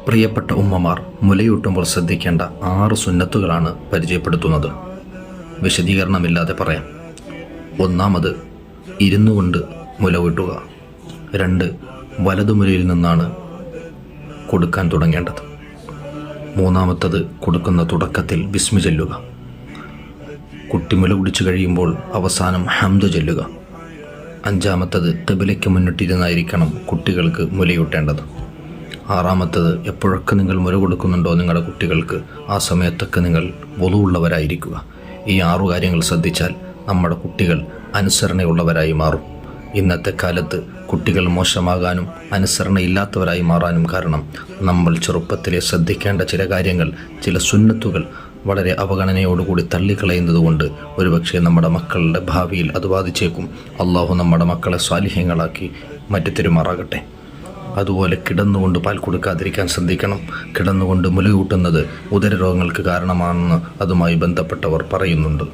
പ്രിയപ്പെട്ട ഉമ്മമാർ മുലയൂട്ടുമ്പോൾ ശ്രദ്ധിക്കേണ്ട 6 സുന്നത്തുകളാണ് പരിചയപ്പെടുത്തുന്നത്. വിശദീകരണമില്ലാതെ പറയാം. 1. ഇരുന്നു കൊണ്ട് മുലയൂട്ടുക. 2. വലതുമുലയിൽ നിന്നാണ് കൊടുക്കാൻ തുടങ്ങേണ്ടത്. 3. കൊടുക്കുന്ന തുടക്കത്തിൽ ബിസ്മി ചൊല്ലുക. കുട്ടി മുല കുടിച്ചു കഴിയുമ്പോൾ അവസാനം ഹംദ് ചൊല്ലുക. 5. ഖിബലയ്ക്ക് മുന്നിട്ടിരുന്നായിരിക്കണം കുട്ടികൾക്ക് മുലയൂട്ടേണ്ടത്. 6. എപ്പോഴൊക്കെ നിങ്ങൾ മുല കൊടുക്കുന്നുണ്ടോ നിങ്ങളുടെ കുട്ടികൾക്ക് ആ സമയത്തൊക്കെ നിങ്ങൾ വുളൂഉള്ളവരായിരിക്കുക. ഈ 6 കാര്യങ്ങൾ ശ്രദ്ധിച്ചാൽ നമ്മുടെ കുട്ടികൾ അനുസരണയുള്ളവരായി മാറും. ഇന്നത്തെ കാലത്ത് കുട്ടികൾ മോശമാകാനും അനുസരണയില്ലാത്തവരായി മാറാനും കാരണം നമ്മൾ ചെറുപ്പത്തിലെ ശ്രദ്ധിക്കേണ്ട ചില കാര്യങ്ങൾ, ചില സുന്നത്തുകൾ വളരെ അവഗണനയോടുകൂടി തള്ളിക്കളയുന്നതുകൊണ്ട് ഒരുപക്ഷെ നമ്മുടെ മക്കളുടെ ഭാവിയിൽ അത് ബാധിച്ചേക്കും. അള്ളാഹു നമ്മുടെ മക്കളെ സ്വാലിഹ്യങ്ങളാക്കി മാറ്റിത്തരുമാറാകട്ടെ. അതുപോലെ കിടന്നുകൊണ്ട് പാൽ കൊടുക്കാതിരിക്കാൻ ശ്രദ്ധിക്കണം. കിടന്നുകൊണ്ട് മുലയൂട്ടുന്നത് ഉദരരോഗങ്ങൾക്ക് കാരണമാണെന്ന് അതുമായി ബന്ധപ്പെട്ടവർ പറയുന്നുണ്ട്.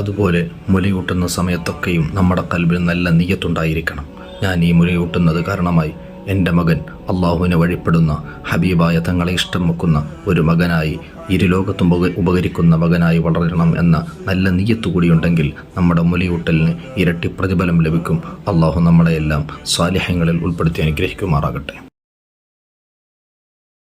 അതുപോലെ മുലയൂട്ടുന്ന സമയത്തൊക്കെയും നമ്മുടെ കൽബിൽ നല്ല നിയ്യത്തുണ്ടായിരിക്കണം. ഞാൻ ഈ മുലയൂട്ടുന്നത് കാരണമായി എൻ്റെ മകൻ അള്ളാഹുവിനെ വഴിപ്പെടുന്ന ഹബീബായ തങ്ങളെ ഇഷ്ടം വെക്കുന്ന ഒരു മകനായി ഇരുലോകത്തും ഉപകരിക്കുന്ന മകനായി വളരണം എന്ന നല്ല നിയ്യത്തു കൂടിയുണ്ടെങ്കിൽ നമ്മുടെ മുലയൂട്ടലിന് ഇരട്ടി പ്രതിഫലം ലഭിക്കും. അള്ളാഹു നമ്മളെയെല്ലാം സ്വാലിഹ്യങ്ങളിൽ ഉൾപ്പെടുത്തി അനുഗ്രഹിക്കുമാറാകട്ടെ.